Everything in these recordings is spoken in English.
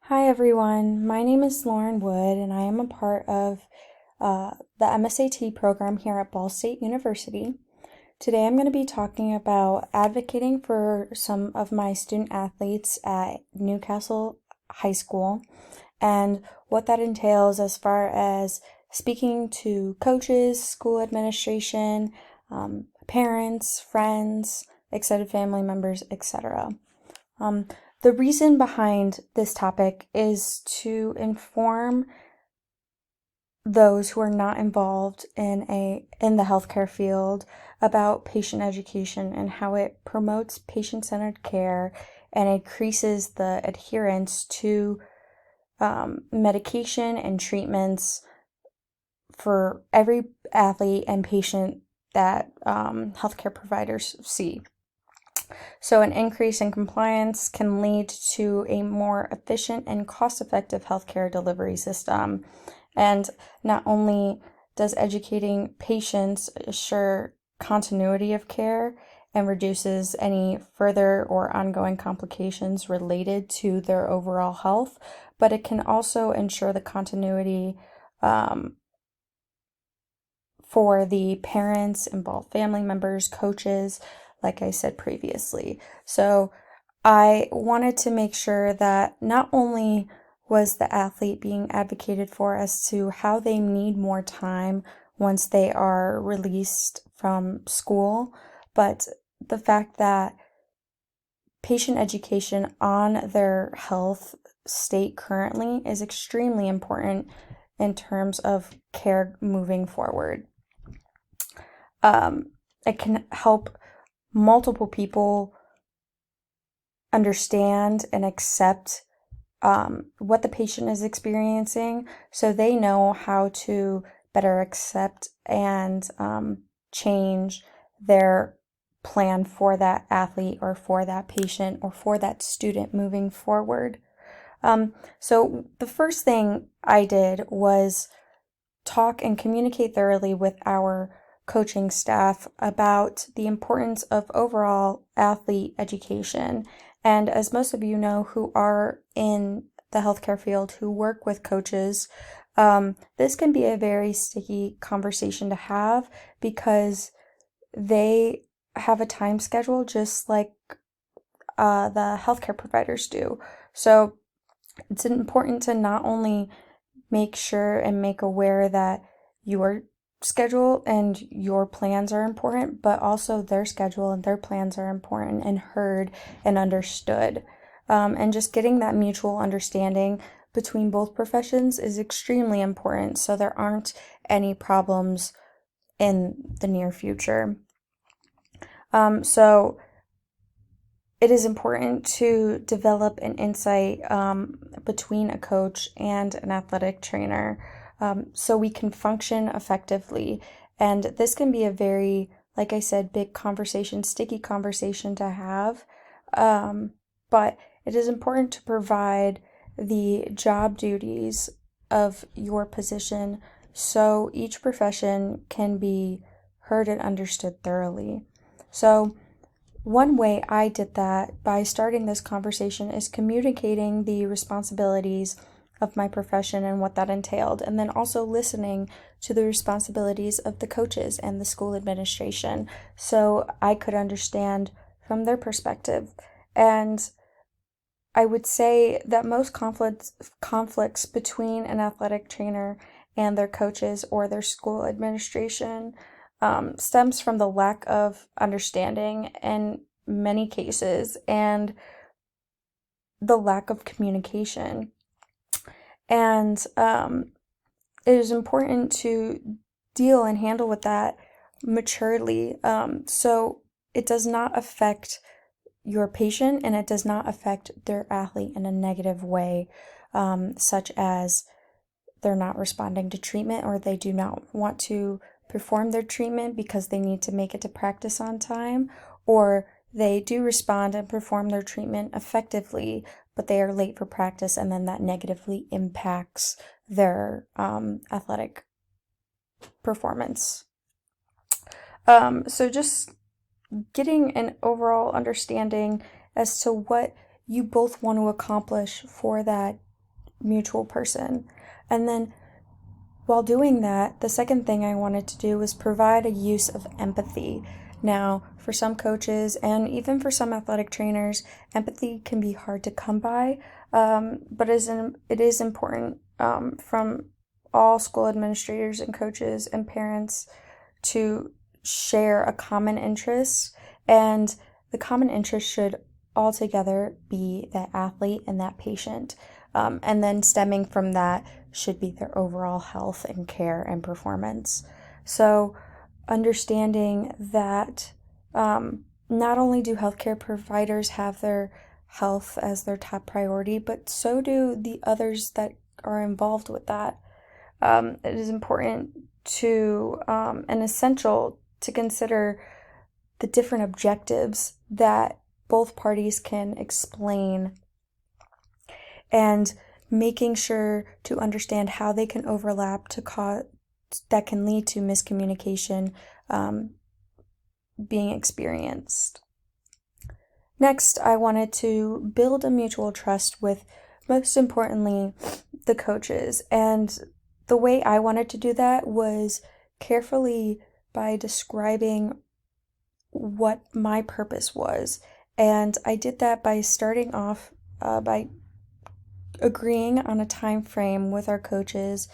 Hi everyone, my name is Lauren Wood and I am a part of the MSAT program here at Ball State University. Today I'm going to be talking about advocating for some of my student athletes at Newcastle High School and what that entails as far as speaking to coaches, school administration, parents, friends, extended family members, etc. Um, the reason behind this topic is to inform those who are not involved in the healthcare field about patient education and how it promotes patient-centered care and increases the adherence to medication and treatments for every athlete and patient that healthcare providers see. So, an increase in compliance can lead to a more efficient and cost-effective healthcare delivery system. And not only does educating patients assure continuity of care and reduces any further or ongoing complications related to their overall health, but it can also ensure the continuity for the parents, involved family members, coaches, like I said previously. So I wanted to make sure that not only was the athlete being advocated for as to how they need more time once they are released from school, but the fact that patient education on their health state currently is extremely important in terms of care moving forward. It can help multiple people understand and accept what the patient is experiencing so they know how to better accept and change their plan for that athlete or for that patient or for that student moving forward. So the first thing I did was talk and communicate thoroughly with our coaching staff about the importance of overall athlete education. And as most of you know who are in the healthcare field, who work with coaches, this can be a very sticky conversation to have because they have a time schedule just like the healthcare providers do. So it's important to not only make sure and make aware that your schedule and your plans are important, but also their schedule and their plans are important and heard and understood. And just getting that mutual understanding between both professions is extremely important so there aren't any problems in the near future. So it is important to develop an insight between a coach and an athletic trainer so we can function effectively. And this can be a very, like I said, big conversation, sticky conversation to have. But it is important to provide the job duties of your position so each profession can be heard and understood thoroughly. So, one way I did that by starting this conversation is communicating the responsibilities of my profession and what that entailed, and then also listening to the responsibilities of the coaches and the school administration so I could understand from their perspective. And I would say that most conflicts between an athletic trainer and their coaches or their school administration stems from the lack of understanding in many cases and the lack of communication. And it is important to deal and handle with that maturely so it does not affect your patient and it does not affect their athlete in a negative way, such as they're not responding to treatment or they do not want to perform their treatment because they need to make it to practice on time, or they do respond and perform their treatment effectively, but they are late for practice and then that negatively impacts their athletic performance. So just getting an overall understanding as to what you both want to accomplish for that mutual person. And then while doing that, the second thing I wanted to do was provide a use of empathy. Now, for some coaches and even for some athletic trainers, empathy can be hard to come by, but it is important from all school administrators and coaches and parents to share a common interest, and the common interest should altogether be that athlete and that patient. And then stemming from that should be their overall health and care and performance. So, understanding that not only do healthcare providers have their health as their top priority, but so do the others that are involved with that. It is important to and essential to consider the different objectives that both parties can explain, and making sure to understand how they can overlap to cause that can lead to miscommunication being experienced. Next, I wanted to build a mutual trust with, most importantly, the coaches. And the way I wanted to do that was carefully by describing what my purpose was. And I did that by starting off by agreeing on a time frame with our coaches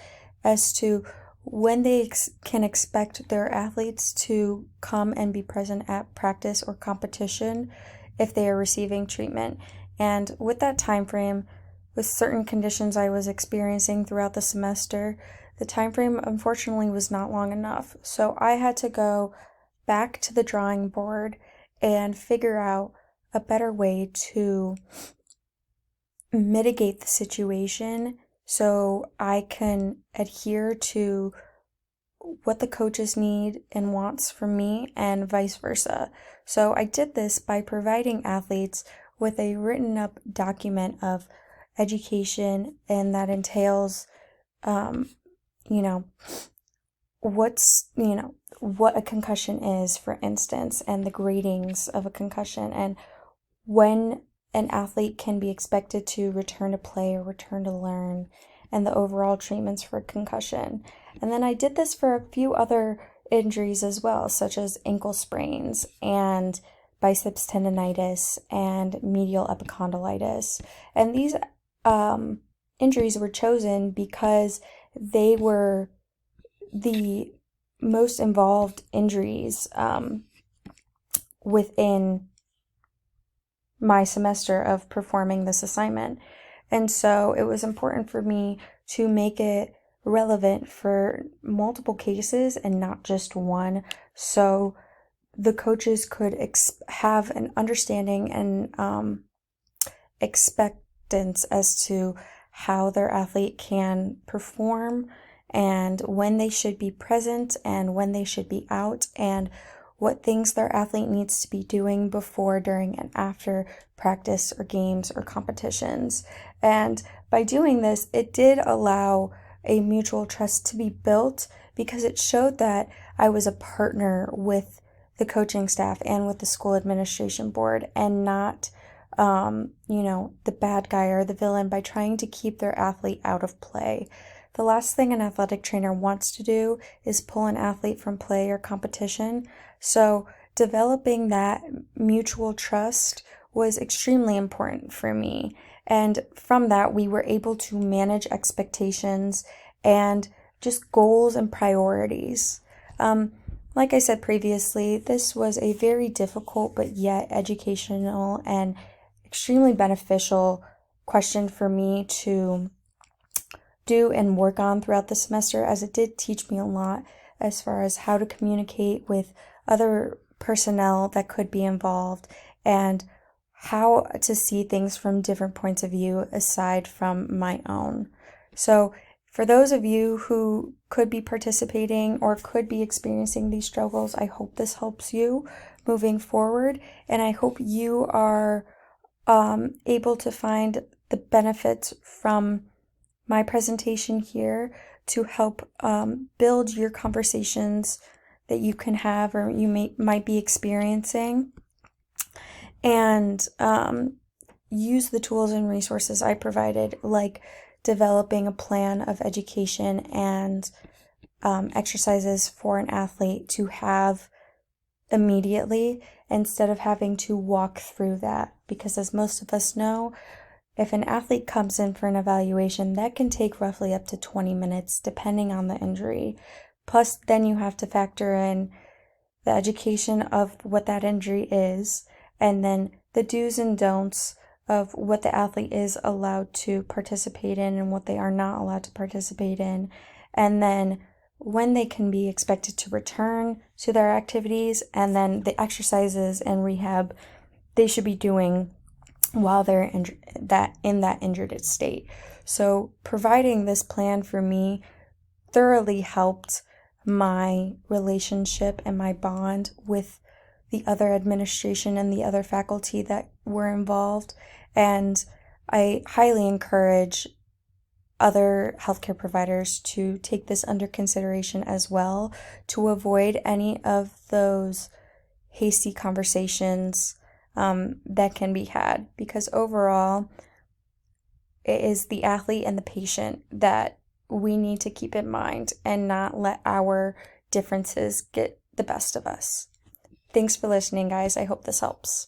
as to when they can expect their athletes to come and be present at practice or competition if they are receiving treatment. And with that time frame, with certain conditions I was experiencing throughout the semester, the time frame unfortunately was not long enough. So I had to go back to the drawing board and figure out a better way to mitigate the situation so I can adhere to what the coaches need and wants from me and vice versa. So I did this by providing athletes with a written up document of education, and that entails you know what a concussion is, for instance, and the gradings of a concussion, and when an athlete can be expected to return to play or return to learn, and the overall treatments for concussion. And then I did this for a few other injuries as well, such as ankle sprains and biceps tendonitis and medial epicondylitis. And these injuries were chosen because they were the most involved injuries within my semester of performing this assignment. And so it was important for me to make it relevant for multiple cases and not just one, so the coaches could have an understanding and expectance as to how their athlete can perform and when they should be present and when they should be out, and what things their athlete needs to be doing before, during, and after practice or games or competitions. And by doing this, it did allow a mutual trust to be built, because it showed that I was a partner with the coaching staff and with the school administration board, and not, the bad guy or the villain by trying to keep their athlete out of play. The last thing an athletic trainer wants to do is pull an athlete from play or competition. So developing that mutual trust was extremely important for me. And from that, we were able to manage expectations and just goals and priorities. Like I said previously, this was a very difficult but yet educational and extremely beneficial question for me to do and work on throughout the semester, as it did teach me a lot as far as how to communicate with other personnel that could be involved, and how to see things from different points of view aside from my own. So for those of you who could be participating or could be experiencing these struggles, I hope this helps you moving forward, and I hope you are able to find the benefits from my presentation here to help build your conversations that you can have or you might be experiencing, and use the tools and resources I provided, like developing a plan of education and exercises for an athlete to have immediately instead of having to walk through that. Because as most of us know, if an athlete comes in for an evaluation, that can take roughly up to 20 minutes depending on the injury. Plus, then you have to factor in the education of what that injury is, and then the do's and don'ts of what the athlete is allowed to participate in and what they are not allowed to participate in, and then when they can be expected to return to their activities, and then the exercises and rehab they should be doing while they're in that injured state. So providing this plan for me thoroughly helped my relationship and my bond with the other administration and the other faculty that were involved. And I highly encourage other healthcare providers to take this under consideration as well, to avoid any of those hasty conversations that can be had, because overall it is the athlete and the patient that we need to keep in mind and not let our differences get the best of us. Thanks for listening, guys. I hope this helps.